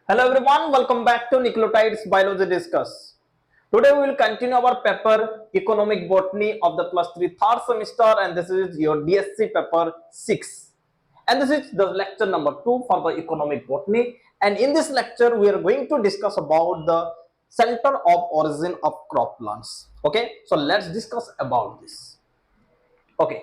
Hello everyone, welcome back to Nikolai's Biology Discuss. Today we will continue our paper Economic Botany of the plus 3 third semester, and this is your DSC paper 6. And this is the lecture number 2 for the Economic Botany, and in this lecture we are going to discuss about the center of origin of crop plants. Okay, so let's discuss about this. Okay,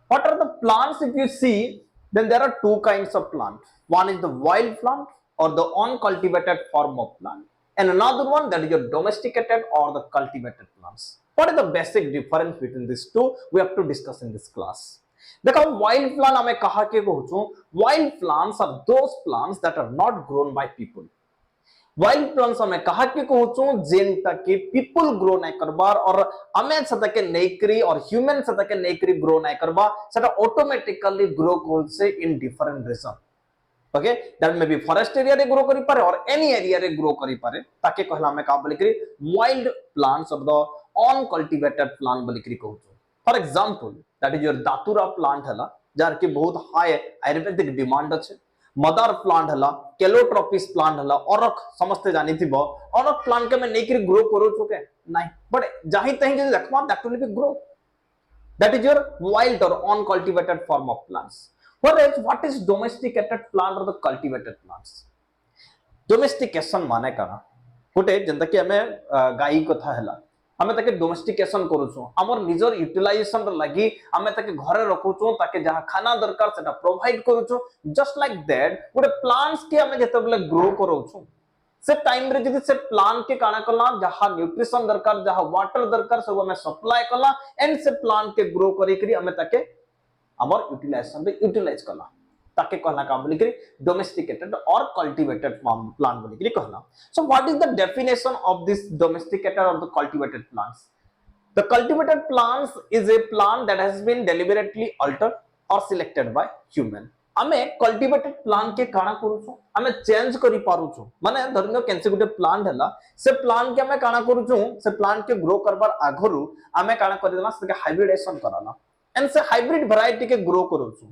what are the plants? If you see, then there are two kinds of plant. One is the wild plant or the uncultivated form of plant, and another one that is your domesticated or the cultivated plants. What is the basic difference between these two? We have to discuss in this class. देखो wild plant हमें कहा के कहूँ wild plants are those plants that are not grown by people. Wild plants हमें कहा कि कहूँ जेनटा कि पीपल ग्रो नहीं करबार और हमें सता के नेकरी और ह्यूमन सता के नेकरी ग्रो नहीं करबा सेटा ऑटोमेटिकली ग्रो कर से in different region. Okay that may be forest area रे ग्रो करि पारे और एनी एरिया रे ग्रो करि पारे ताके कहला हमें का बोली करी wild plants of the uncultivated plant बोली करी कहूँ. For example that is your datura plant हला जार की बहुत हाई आयुर्वेदिक डिमांड अछि. मदर प्लांट हला केलोट्रोपिस प्लांट हला औरक समस्त जानी थिबो औरक प्लांट के में नेकरी ग्रो करो छके नहीं बट जाहि तहि जे देखमा that will be grow. That is your wild और uncultivated form of plants. whereas what is domesticated plant or the cultivated plants? domestication माने काना गोटे जेंता कि हमें गाई कथा हला हमें ताके डोमेस्टिकेशन करूछु हमर निजर यूटिलाइजेशन लागि हमें ताके घरे रखुछु ताके जहा खाना दरकार सेटा प्रोवाइड करूछु. जस्ट लाइक दैट गोटे प्लांट्स के हमें जते बेले ग्रो करूछु से टाइम रे जदी से प्लांट के काना कला जहा न्यूट्रिशन दरकार जहा वाटर दरकार सब हमें सप्लाई कला एंड से प्लांट के ग्रो करी करी हमें ताके हमर यूटिलाइजेशन रे यूटिलाइज कला ताके कहला का बोली करी domesticated or cultivated plant बोली करी कहला. So what is the definition of this domesticated or the cultivated plants? The cultivated plants is a plant that has been deliberately altered or selected by human. आमे cultivated plant के काना करूछु आमे change करि पारुछु माने धरनो केनसे गुटे plant हला से plant के आमे काना करूछु से प्लांट के ग्रो करबार आगरु आमे काना करि देला से हाइब्रिडेशन कराला एंड से हाइब्रिड वैरायटी के ग्रो करूछु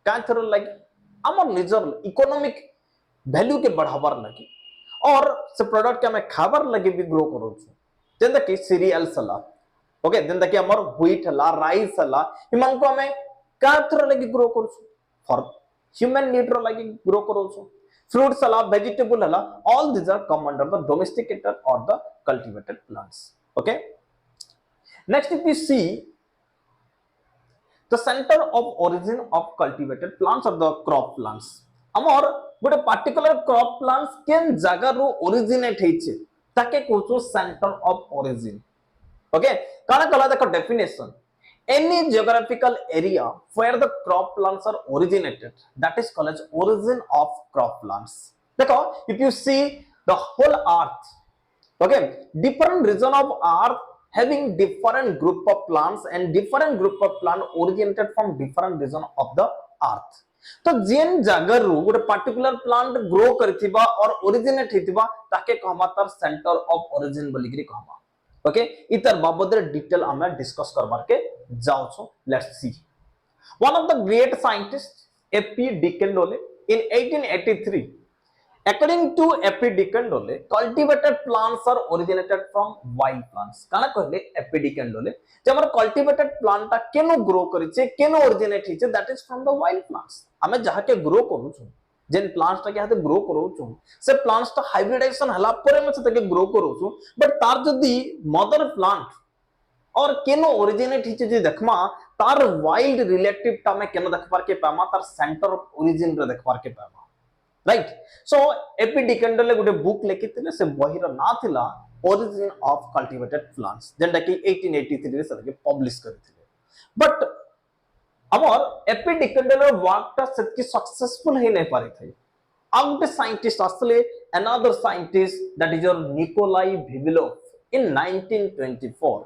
का थरो लागी हमर निजर इकोनॉमिक वैल्यू के बढ़ावर लगी और से प्रोडक्ट के हमें खाबर लगी भी ग्रो करो जेंदा कि सीरियल्स हला ओके जेंदा कि हमर व्हीट हला राइस हला इमान को हमें काथर लगी ग्रो करू फॉर ह्यूमन नीड लगी ग्रो करू फ्रूट्स हला वेजिटेबल हला all this are come under the domesticated और the cultivated plants. Okay next if you see the center of origin of cultivated plants or the crop plants amor गोटे particular crop plants केन जगह रो originate हेचे ताके कोचो centre of origin. Okay काना कला देखो definition any geographical area where the crop plants are originated that is called as origin of crop plants. देखो if you see the whole earth okay different region of earth having different group of plants and different group of plant originated from different region of the earth. तो जेन जगह रो गोटे particular plant grow करथिबा और originate हेतिबा ताके कहमा तार centre of origin बोली करी कहमा. ओके इतर बाबद डिटेल हम डिस्कस करबार के जाउ छो. Let's see one of the great scientist AP de Candolle in 1883. According to F.P. Dicandole, cultivated plants are originated from wild plants. काना कहले F.P. Dicandole जे हमर cultivated plant ता केनो ग्रो करिचे केनो ओरिजिनेट हिचे that is from the wild plants. हमें जहा के ग्रो करू छु जेन प्लांट्स ता के हाते ग्रो करू छु से प्लांट्स ता हाइब्रिडाइजेशन हला परे में से के ग्रो करू छु बट तार जदी मदर प्लांट और केनो ओरिजिनेट हिचे जे देखमा तार वाइल्ड रिलेटिव ता में केनो देखबार के पामा तार सेंटर ऑफ ओरिजिन रे देखबार के पामा. राइट सो एपी डिकेंडले गोटे बुक लिखिथिले से बहिर ना थिला ओरिजिन ऑफ कल्टीवेटेड प्लांट्स जेंटा कि 1883 रे सके पब्लिश करथिले बट हमर एपी डिकेंडले वर्क ता सेतकी सक्सेसफुल हे नै पारि थई. अब गोटे साइंटिस्ट असले another scientist that is your Nikolai Vavilov in 1924.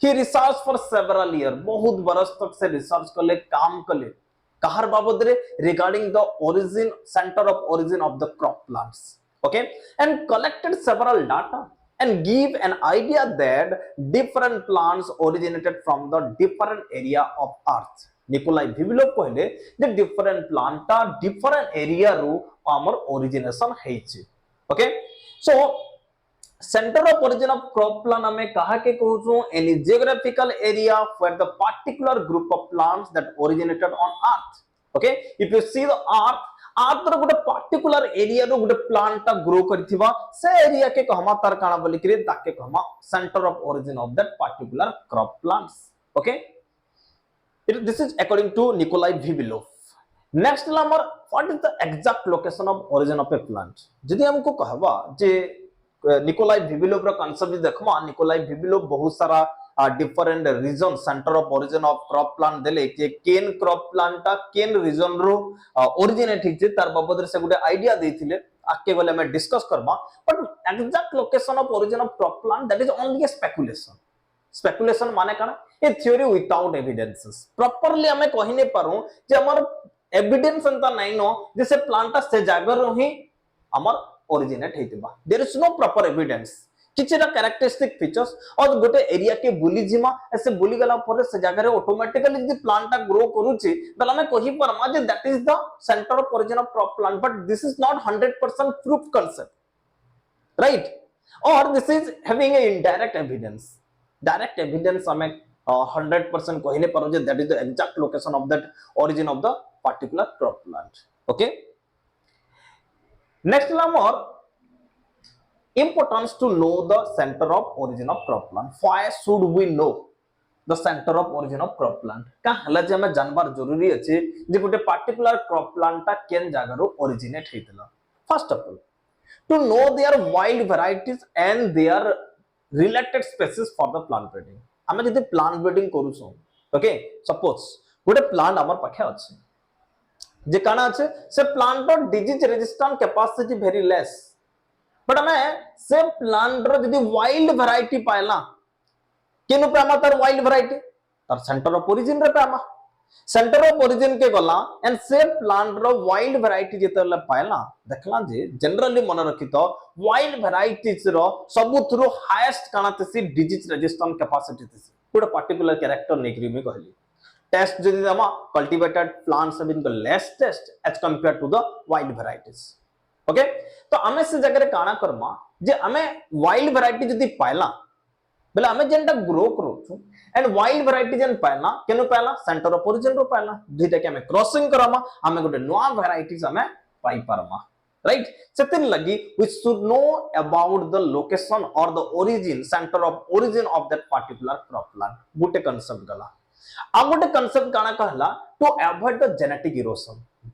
He research for several year बहुत बरस तक से रिसर्च करले काम करले कहर बाबद रे regarding the origin center of origin of the crop plants. Okay and collected several data and give an idea that different plants originated from the different area of earth. Nikolai Vavilov कहले जे different plant different area रो हमर origination हेचे. Okay so center of origin of crop plant हमें कहा के कहूँ any geographical area where the particular group of plants that originated on earth okay if you see the earth रो गोटे particular area रो गोटे plant टा grow करथिबा से area के कहमा तार काना बोली करी ताके कहमा center of origin of that particular crop plants okay this is according to Nikolai Vavilov next number what is the exact location of origin of a plant यदि हमको कहबा जे निकोलाई विविलोव रो कांसेप्ट देखमा निकोलाई विविलोव बहुत सारा different region centre of origin of crop plant देले कि केन क्रॉप प्लांट ता केन रीजन रो ओरिजिनेट हिचे तार बाबद से गुटे आईडिया देथिले आके गले मैं डिस्कस करबा but exact location of origin of crop plant that is only a speculation माने काना ए थ्योरी विदाउट एविडेंसेस प्रॉपर्ली हमें कहि नै पारू जे हमर एविडेंस अंता नै नो जे से प्लांट से जागर रही हमर ओरिजिनेट हेतिबा there is no proper evidence किछरा कैरेक्टरिस्टिक फीचर्स और गोटे एरिया के बुली जिमा ऐसे बुली गला पर से जगह रे ऑटोमेटिकली जे प्लांट ग्रो करूची बला मैं कहि परमा जे that is the centre of origin of crop plant but this is not 100% proof concept right और this is having a indirect evidence direct evidence हमें 100% कहि नै पारो जे that is the exact location of that origin of the particular crop plant okay next number importance to know the center of origin of crop plant why should we know the center of origin of crop plant का हला जे हमें जानबार जरूरी अछि जे गोटे particular crop plant ता केन जगह रो ओरिजिनेट हेतला first of all to know their wild varieties and their related species for the plant breeding हमें जदि plant breeding करू छो ओके सपोज गोटे प्लांट हमर पाखे अछि जे काना আছে से प्लांट और disease resistant capacity very less but हमें से प्लांट रो यदि वाइल्ड वैरायटी पाइला केनु पामा तार वाइल्ड वैरायटी तार सेंटर ऑफ ओरिजिन रे पामा सेंटर ऑफ ओरिजिन के गला एंड से प्लांट रो वाइल्ड वैरायटी जेतले पाइला देखला जे जनरली मन रखित वाइल्ड वैरायटीज रो सबुथरो हाईएस्ट काना तसी डिजीज रेजिस्टेंट कैपेसिटी तसी गोटे पर्टिकुलर कैरेक्टर नेकरी में कहली टेस्ट जदि दमा cultivated plants have been the less taste as compare to the wild varieties okay तो हमें से जगह रे काना करमा जे हमें वाइल्ड वैरायटी जदि पाइला बेला हमें जेंटा ग्रो करू छु एंड वाइल्ड वैरायटी जेन पाइला केनु पाइला सेंटर ऑफ ओरिजिन रो पाइला दुइटा के हमें क्रॉसिंग करामा हमें गोटे नवा वैरायटीज हमें पाई पारमा राइट सेतिन लगी we should know about the location और the origin centre of origin of that particular crop plant गोटे कांसेप्ट गला आ गोटे कांसेप्ट काना कहला to avoid the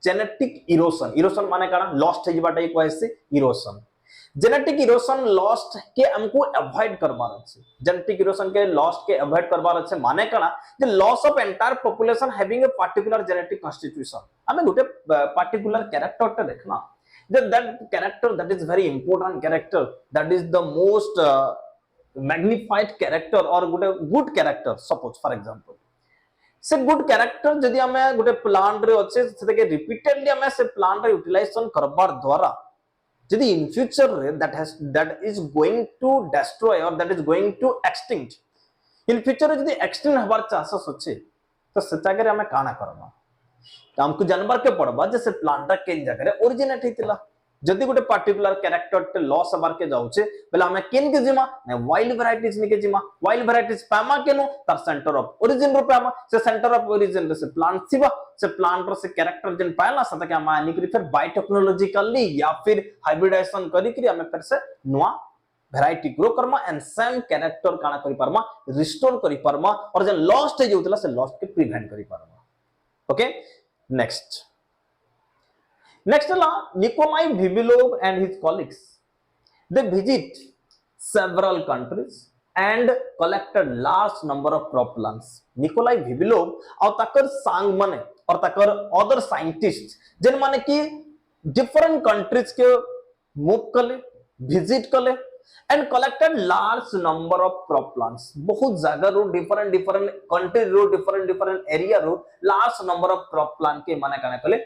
genetic erosion माने काना लॉस्ट हेजबाटा ही कहसे इरोशन जेनेटिक इरोशन लॉस्ट के हमको अवॉइड करबार अछि जेनेटिक इरोशन के लॉस्ट के अवॉइड करबार अछि माने काना जे loss of entire population having a particular genetic constitution हमें गोटे पर्टिकुलर कैरेक्टर टे देखना that character that is very important character that is the most magnified character or good character suppose for example से गुड कैरेक्टर जदि हमें गोटे plant रे अच्छे से के रिपीटेडली हमें से प्लांट रे यूटिलाइजेशन करबार द्वारा जदि इन फ्यूचर रे that is going to destroy or that is going to extinct in future रे जदि एक्सटिंक्ट हबार चांसेस अच्छे तो से जगह हमें काना करबा हमको जानबार के पड़बा जे से प्लांट केन जगह रे ओरिजिनेट हेतिला जदि गोटे पर्टिकुलर कैरेक्टर टे लॉस हबार के जाउछे बेला हमें केन के जिमा ने वाइल्ड वैरायटीज ने के जिमा वाइल्ड वैरायटीज पामा केनो तार सेंटर ऑफ ओरिजिन रो पामा से सेंटर ऑफ ओरिजिन से प्लांट सिबा से प्लांट रो से कैरेक्टर जन पायला सता के हम आनी करी फिर बायोटेक्नोलॉजिकली या फिर हाइब्रिडाइजेशन करी करी हमें फिर से नवा variety grow Karma and same character काना करी परमा रिस्टोर करी परमा और जे लॉस्ट हे जोतला से लॉस्ट के प्रिवेंट करी परमा okay next la Nikolai Vavilov and his colleagues they visit several countries and collected large number of crop plants Nikolai Vavilov और ताकर सांग माने और ताकर other scientists जिन माने कि different countries के मूव कले visit कले and collected large number of crop plants बहुत जगह रो different country row different area row large number of crop plant के माने काने कले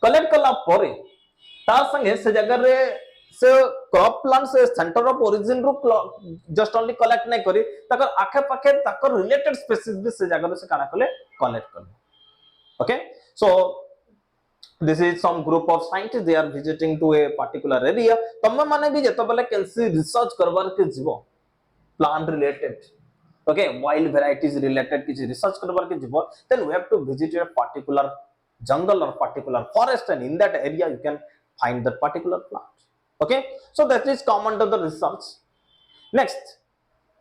कलेक्ट कला परे तार संगे से जगह रे से क्रॉप प्लांट से सेंटर ऑफ ओरिजिन रो जस्ट ओनली कलेक्ट नहीं करी तकर आखे पाखे तकर रिलेटेड स्पीशीज भी से जगह से काना कले कलेक्ट करले okay so this is some group of scientists, they are visiting to a particular area. तमे माने भी जतो बेले कैंसी रिसर्च करबार के जीवो plant related, okay, wild varieties related किसी research करबार के जीवो, then we have to visit a particular jungle or particular forest, and in that area you can find that particular plant. Okay, so that is common to the research. Next,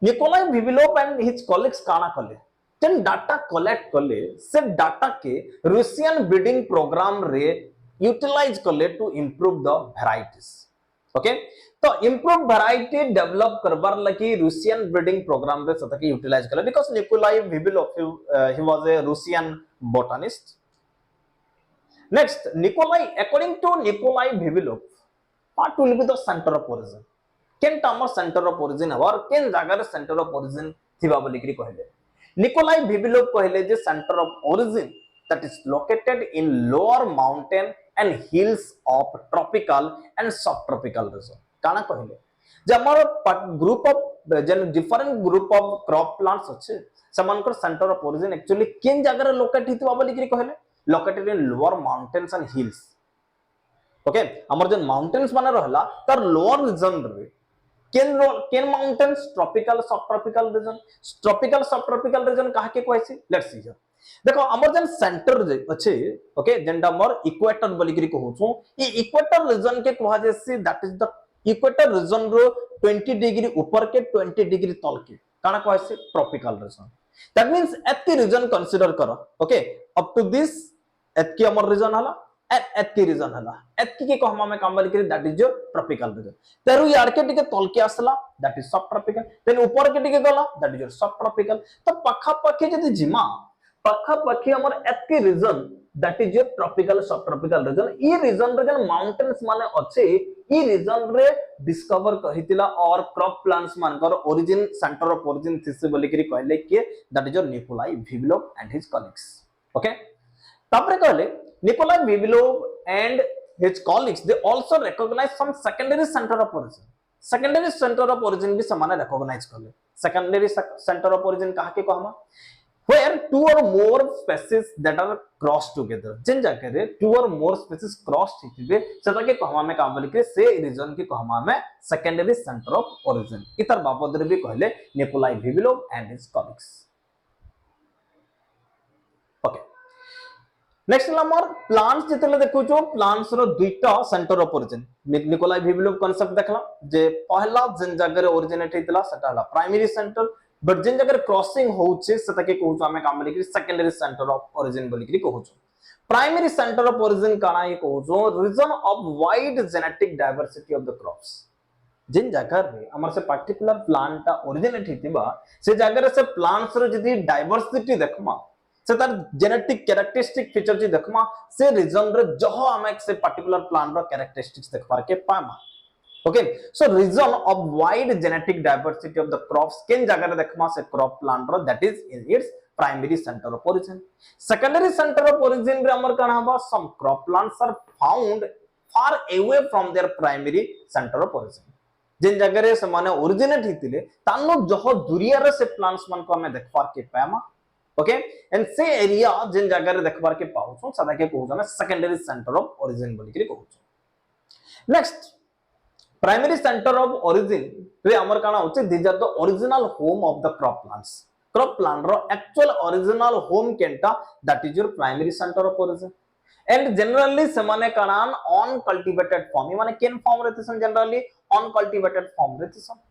Nikolai Vavilov and his colleagues काना कले, then data collect कले, से data के Russian breeding program रे utilize कले to improve the varieties. Okay, तो improve variety develop करबार लगी Russian breeding program रे सता के utilize कले, because Nikolai Vavilov he was a Russian botanist. Next, Nikolai, according to Nikolai Vavilov, what will be the center of origin? केन टामर centre of origin और केन जागर सेंटर ऑफ ओरिजिन थिबा बोली करी कहले निकोलाई भिविलोव कहले जे centre of origin that is located in lower mountain and hills of tropical and subtropical region काना कहले जे हमर ग्रुप ऑफ जन different group of crop plants अछि समानकर सेंटर ऑफ ओरिजिन एक्चुअली केन जागर लोकेट हितबा बोली करी कहले located in lower mountains and hills okay हमर जन माउंटेन्स माने रहला तर लोअर रीजन रे केन mountains tropical subtropical region कहा के कहै छी लेट्स सी हियर देखो हमर जन सेंटर जे अछि ओके जेंडा हमर इक्वेटर बोली करी कहू छु ई इक्वेटर रीजन के कहै जे see that is the equator region रो 20 डिग्री ऊपर के 20 डिग्री तल के काना कहै छी ट्रॉपिकल रीजन दैट मींस एतकी रीजन कंसीडर करो ओके अप टू दिस एतकी हमर रीजन हला एतकी रीजन हला एतकी के कहमा में काम बोली करी that is your tropical region तेरु यार के टिके तल के आसला that is subtropical then ऊपर के टिके गला that is your subtropical तो पखा पखी जदी जिमा पखा पखी हमर एतकी region that is your tropical subtropical region ई रीजन रे जन माउंटेन्स माने अछि ई रीजन रे डिस्कवर कहितिला और क्रॉप प्लांट्स मानकर origin centre of origin this बोली करी कहले के that is your Nikolai Vavilov and his colleagues okay तापरे कहले Nikolai Vavilov and his colleagues they also recognize some secondary center of origin. Secondary center of origin भी समाने recognize कर ले. Secondary center of origin कहाँ के कहमा? Where two or more species that are crossed together. जिन जगह रे two or more species crossed हितिबे सता के कहमा में काम बोली के से region के कहमा में secondary center of origin. इतर बाबत रे भी कहले Nikolai Vavilov and his colleagues. Okay. Next हमर प्लांट्स जितले देखु जो प्लांट्स रो दुईटा centre of origin Nikolai Vavilov concept देखला जे पहला जिन जगह ओरिजिनेट हेतला सेटा हला प्राइमरी सेंटर बट जिन जगह क्रॉसिंग होउचे सेटा के कहू हमें काम बोली सेकेंडरी सेंटर ऑफ ओरिजिन बोली करी कहू प्राइमरी सेंटर ऑफ ओरिजिन काना ये कहू region of wide genetic diversity of the crops जिन जगह रे हमर से पर्टिकुलर प्लांट ओरिजिनेट हेतिबा से जगह से प्लांट्स रो जदी डाइवर्सिटी देखमा से तार जेनेटिक कैरेक्टरिस्टिक फीचर जी देखमा से रीजन रे जहो हमें से पर्टिकुलर प्लांट रो कैरेक्टरिस्टिक्स देखबार के पामा okay so region of wide genetic diversity of the crops केन जगह रे देखमा से क्रॉप प्लांट रो that is in its primary centre of origin secondary centre of origin रे हमर काना बा some crop plants are found far away from their primary centre of origin जिन जगह रे से माने ओरिजिनेट हितिले तानो जहो दुरिया रे से प्लांट्स मन को हमें देखबार के पामा ओके एंड से एरिया जिन जगह रे देखबार के पाउछो सदा के कहू हमें सेकेंडरी सेंटर ऑफ ओरिजिन बोली के कहू next primary centre of origin रे हमर काना होचे these are the original home of the crop plant रो एक्चुअल ओरिजिनल होम केंटा that is your primary centre of origin and generally से माने काना ऑन कल्टीवेटेड फॉर्म माने केन फॉर्म रहतेसन जनरली ऑन कल्टीवेटेड फॉर्म रहतेसन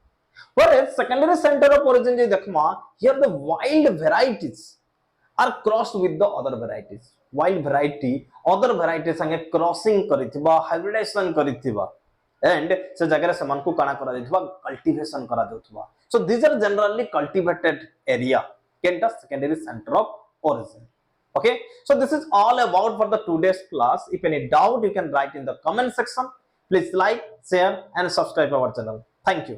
whereas secondary center of origin je dekhma here the wild varieties are crossed with the other varieties wild variety other varieties संगे crossing करिथिबा hybridization करिथिबा and से जगह से मन को काना करा दिथिबा cultivation करा देथिबा so these are generally cultivated area kenta secondary center of origin okay so this is all about for the today's class if any doubt you can write in the comment section please like share and subscribe our channel thank you